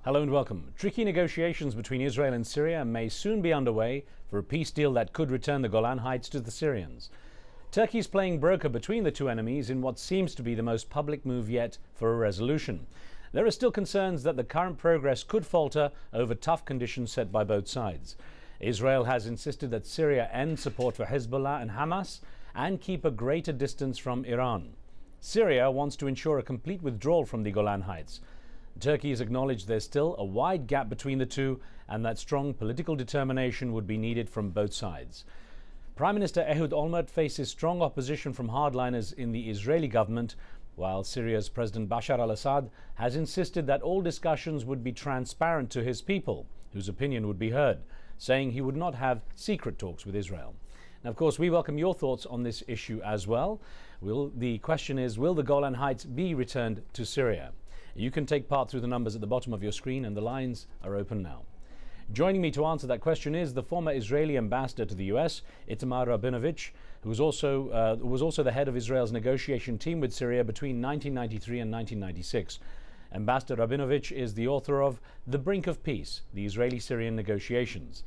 Hello and welcome. Tricky negotiations between Israel and Syria may soon be underway for a peace deal that could return the Golan Heights to the Syrians. Turkey is playing broker between the two enemies in what seems to be the most public move yet for a resolution. There are still concerns that the current progress could falter over tough conditions set by both sides. Israel has insisted that Syria end support for Hezbollah and Hamas and keep a greater distance from Iran. Syria wants to ensure a complete withdrawal from the Golan Heights. Turkey has acknowledged there's still a wide gap between the two and that strong political determination would be needed from both sides. Prime Minister Ehud Olmert faces strong opposition from hardliners in the Israeli government, while Syria's President Bashar al-Assad has insisted that all discussions would be transparent to his people, whose opinion would be heard, saying he would not have secret talks with Israel. Now, of course, we welcome your thoughts on this issue as well. The question is, will the Golan Heights be returned to Syria? You can take part through the numbers at the bottom of your screen, and the lines are open now. Joining me to answer that question is the former Israeli ambassador to the US, Itamar Rabinovich, who was also the head of Israel's negotiation team with Syria between 1993 and 1996. Ambassador Rabinovich is the author of The Brink of Peace, the Israeli-Syrian Negotiations.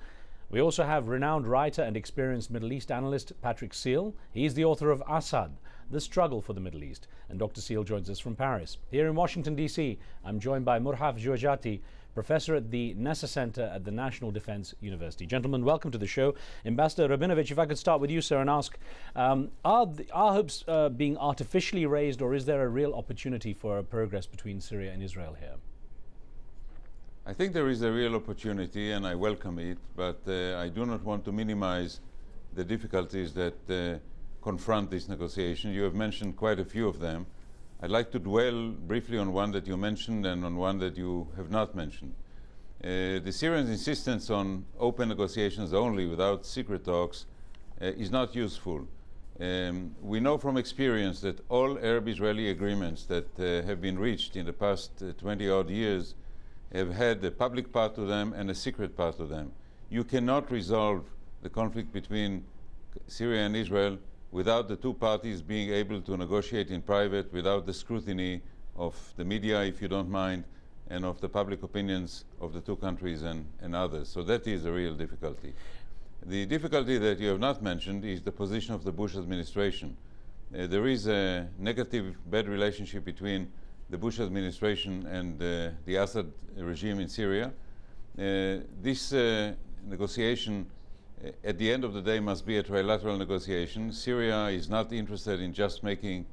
We also have renowned writer and experienced Middle East analyst Patrick Seal. He is the author of Assad, The Struggle for the Middle East. And Dr. Seal joins us from Paris. Here in Washington, D.C., I'm joined by Murhaf Jouajati, professor at the Nessa Center at the National Defense University. Gentlemen, welcome to the show. Ambassador Rabinovich, if I could start with you, sir, and ask, are hopes being artificially raised, or is there a real opportunity for progress between Syria and Israel here? I think there is a real opportunity, and I welcome it, but I do not want to minimize the difficulties that confront this negotiation. You have mentioned quite a few of them. I'd like to dwell briefly on one that you mentioned and on one that you have not mentioned. The Syrians' insistence on open negotiations only without secret talks is not useful. We know from experience that all Arab-Israeli agreements that have been reached in the past 20-odd years have had a public part to them and a secret part to them. You cannot resolve the conflict between Syria and Israel without the two parties being able to negotiate in private, without the scrutiny of the media, if you don't mind, and of the public opinions of the two countries and others. So that is a real difficulty. The difficulty that you have not mentioned is the position of the Bush administration. There is a negative, bad relationship between the Bush administration and the Assad regime in Syria. This negotiation, at the end of the day, must be a trilateral negotiation. Syria is not interested in just making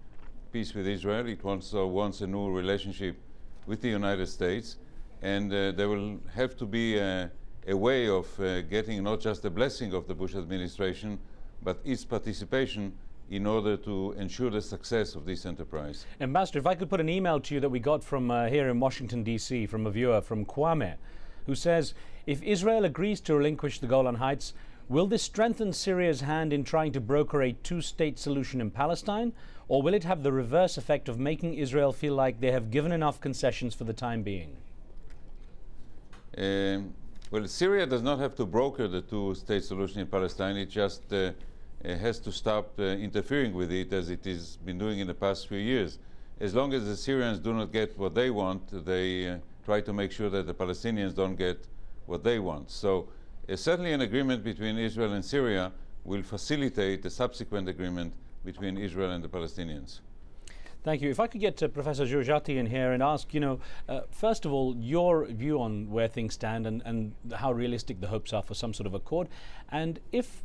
peace with Israel. It also wants a new relationship with the United States. And there will have to be a way of getting not just the blessing of the Bush administration, but its participation in order to ensure the success of this enterprise. Ambassador, if I could put an email to you that we got from here in Washington, D.C., from a viewer, from Kwame, who says, if Israel agrees to relinquish the Golan Heights, will this strengthen Syria's hand in trying to broker a two-state solution in Palestine, or will it have the reverse effect of making Israel feel like they have given enough concessions for the time being? Well, Syria does not have to broker the two-state solution in Palestine. It just has to stop interfering with it, as it has been doing in the past few years. As long as the Syrians do not get what they want, they try to make sure that the Palestinians don't get what they want. So certainly an agreement between Israel and Syria will facilitate the subsequent agreement between Israel and the Palestinians. Thank you. If I could get Professor Jouajati in here and ask, first of all, your view on where things stand and how realistic the hopes are for some sort of accord, and if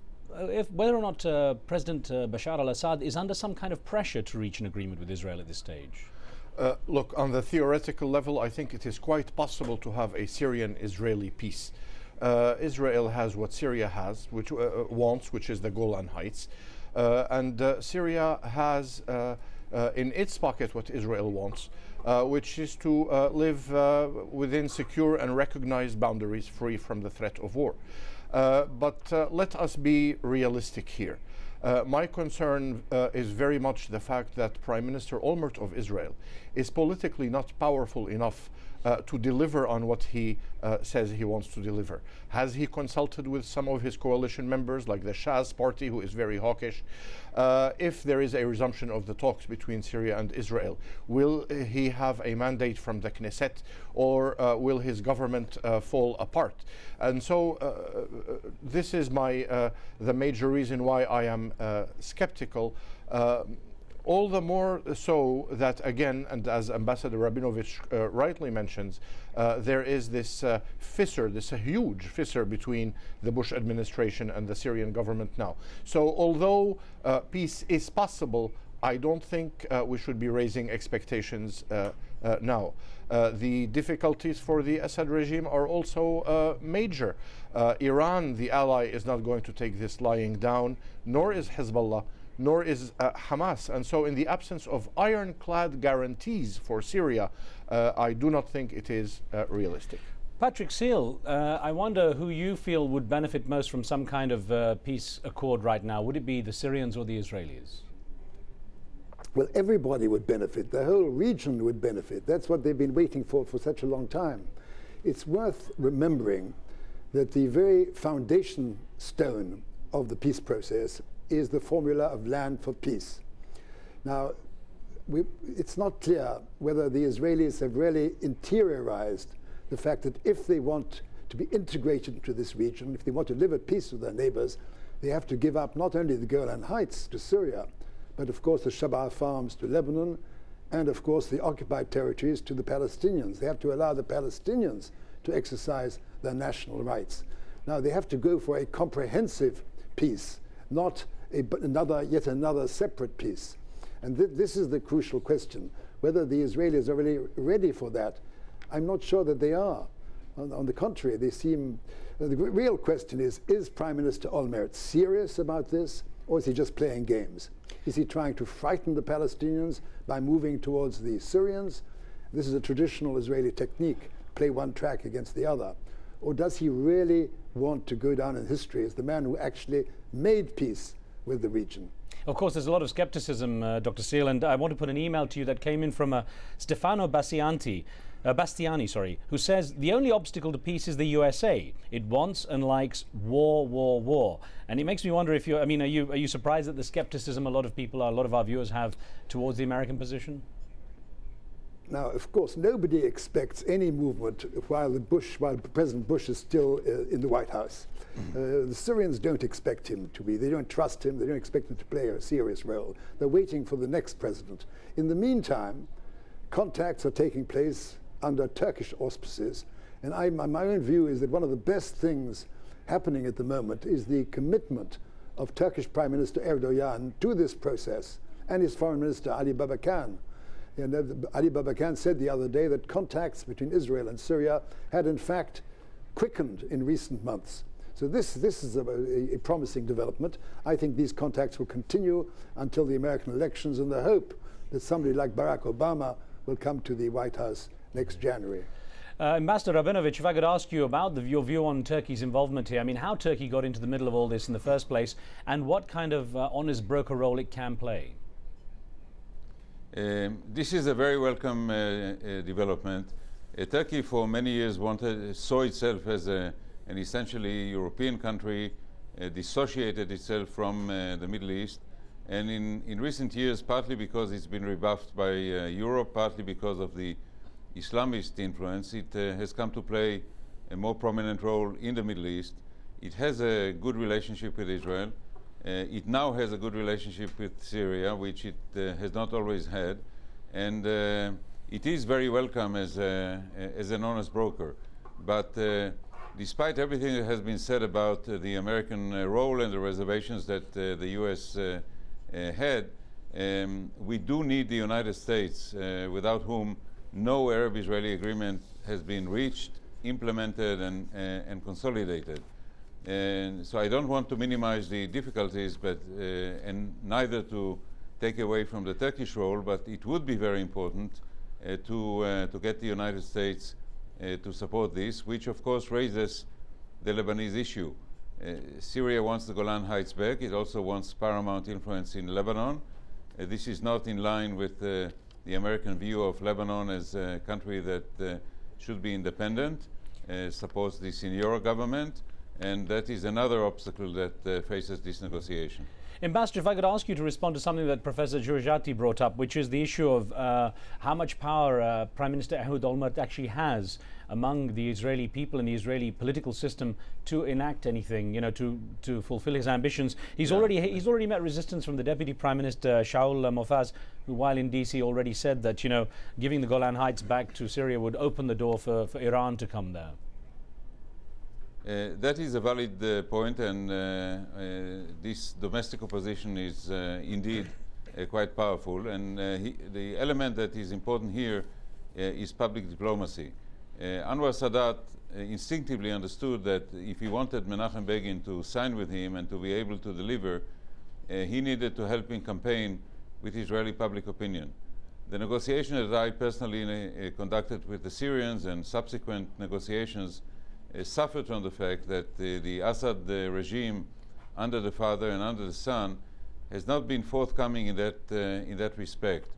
whether or not President Bashar al-Assad is under some kind of pressure to reach an agreement with Israel at this stage. Look, on the theoretical level, I think it is quite possible to have a Syrian-Israeli peace. Israel has what Syria has, which wants, which is the Golan Heights, and Syria has in its pocket what Israel wants, which is to live within secure and recognized boundaries, free from the threat of war. But let us be realistic here. My concern is very much the fact that Prime Minister Olmert of Israel is politically not powerful enough to deliver on what he says he wants to deliver? Has he consulted with some of his coalition members, like the Shah's party, who is very hawkish? If there is a resumption of the talks between Syria and Israel, will he have a mandate from the Knesset, or will his government fall apart? And so this is the major reason why I am skeptical. All the more so that, again, and as Ambassador Rabinovich rightly mentions, there is this fissure, this huge fissure between the Bush administration and the Syrian government now. So although peace is possible, I don't think we should be raising expectations now. The difficulties for the Assad regime are also major. Iran, the ally, is not going to take this lying down, nor is Hezbollah, nor is Hamas. And so in the absence of ironclad guarantees for Syria, I do not think it is realistic. Patrick Seal, I wonder who you feel would benefit most from some kind of peace accord right now. Would it be the Syrians or the Israelis? Well, everybody would benefit. The whole region would benefit. That's what they've been waiting for such a long time. It's worth remembering that the very foundation stone of the peace process is the formula of land for peace. Now, it's not clear whether the Israelis have really interiorized the fact that if they want to be integrated into this region, if they want to live at peace with their neighbors, they have to give up not only the Golan Heights to Syria, but of course the Shabaa farms to Lebanon, and of course the occupied territories to the Palestinians. They have to allow the Palestinians to exercise their national rights. Now they have to go for a comprehensive peace, not yet another separate peace. And this is the crucial question. Whether the Israelis are really ready for that, I'm not sure that they are. On the contrary, they seem, the real question is Prime Minister Olmert serious about this, or is he just playing games? Is he trying to frighten the Palestinians by moving towards the Syrians? This is a traditional Israeli technique, play one track against the other. Or does he really want to go down in history as the man who actually made peace with the region? Of course, there's a lot of skepticism, Dr. Seal, and I want to put an email to you that came in from Stefano Bastiani, who says the only obstacle to peace is the USA. It wants and likes war, war, war. And it makes me wonder if are you surprised at the skepticism a lot of our viewers have towards the American position? Now, of course, nobody expects any movement while President Bush is still in the White House. The Syrians don't expect him to be. They don't trust him. They don't expect him to play a serious role. They're waiting for the next president. In the meantime, contacts are taking place under Turkish auspices. And my own view is that one of the best things happening at the moment is the commitment of Turkish Prime Minister Erdogan to this process, and his Foreign Minister Ali Babacan. Ali Babacan said the other day that contacts between Israel and Syria had in fact quickened in recent months. So this is a promising development. I think these contacts will continue until the American elections, in the hope that somebody like Barack Obama will come to the White House next January. Ambassador Rabinovich, if I could ask you about your view on Turkey's involvement here. I mean, how Turkey got into the middle of all this in the first place, and what kind of honest broker role it can play. This is a very welcome development. Turkey for many years saw itself as an essentially European country, dissociated itself from the Middle East. And in recent years, partly because it's been rebuffed by Europe, partly because of the Islamist influence, it has come to play a more prominent role in the Middle East. It has a good relationship with Israel. It now has a good relationship with Syria, which it has not always had. And it is very welcome as an honest broker. But despite everything that has been said about the American role and the reservations that the US had, we do need the United States, without whom no Arab-Israeli agreement has been reached, implemented, and consolidated. And so I don't want to minimize the difficulties, but and neither to take away from the Turkish role, but it would be very important to get the United States to support this, which of course raises the Lebanese issue. Syria wants the Golan Heights back. It also wants paramount influence in Lebanon. This is not in line with the American view of Lebanon as a country that should be independent, support the senior government, and that is another obstacle that faces this negotiation. Ambassador, if I could ask you to respond to something that Professor Georgiati brought up, which is the issue of how much power Prime Minister Ehud Olmert actually has among the Israeli people and the Israeli political system to enact anything, to fulfill his ambitions. He's already met resistance from the Deputy Prime Minister Shaul Mofaz, who, while in DC, already said that giving the Golan Heights back to Syria would open the door for Iran to come there. That is a valid point, and this domestic opposition is indeed quite powerful. And the element that is important here is public diplomacy. Anwar Sadat instinctively understood that if he wanted Menachem Begin to sign with him and to be able to deliver, he needed to help him campaign with Israeli public opinion. The negotiation that I personally conducted with the Syrians and subsequent negotiations suffered from the fact that the Assad regime, under the father and under the son, has not been forthcoming in that respect.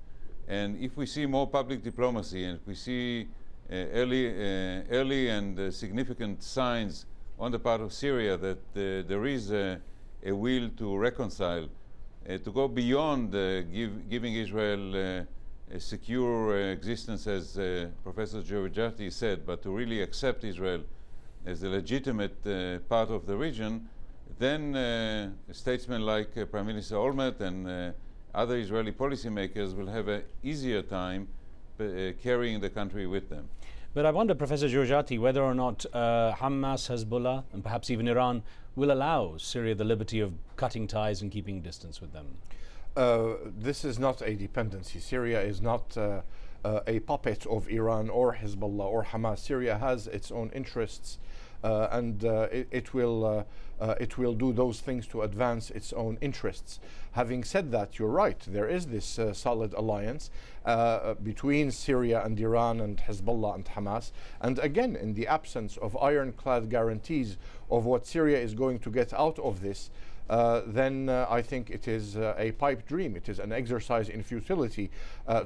And if we see more public diplomacy, and if we see early and significant signs on the part of Syria that there is a will to reconcile, to go beyond giving Israel a secure existence, as Professor Georgiati said, but to really accept Israel as a legitimate part of the region, then statesmen like Prime Minister Olmert and other Israeli policymakers will have an easier time carrying the country with them. But I wonder, Professor Georgiati, whether or not Hamas, Hezbollah, and perhaps even Iran will allow Syria the liberty of cutting ties and keeping distance with them. This is not a dependency. Syria is not a puppet of Iran or Hezbollah or Hamas. Syria has its own interests, and it will do those things to advance its own interests. Having said that, you're right. There is this solid alliance between Syria and Iran and Hezbollah and Hamas. And again, in the absence of ironclad guarantees of what Syria is going to get out of this, then I think it is a pipe dream. It is an exercise in futility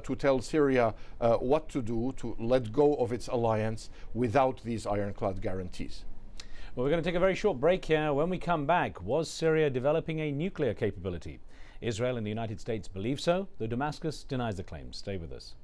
to tell Syria what to do to let go of its alliance without these ironclad guarantees. Well, we're going to take a very short break here. When we come back, was Syria developing a nuclear capability? Israel and the United States believe so, though Damascus denies the claims. Stay with us.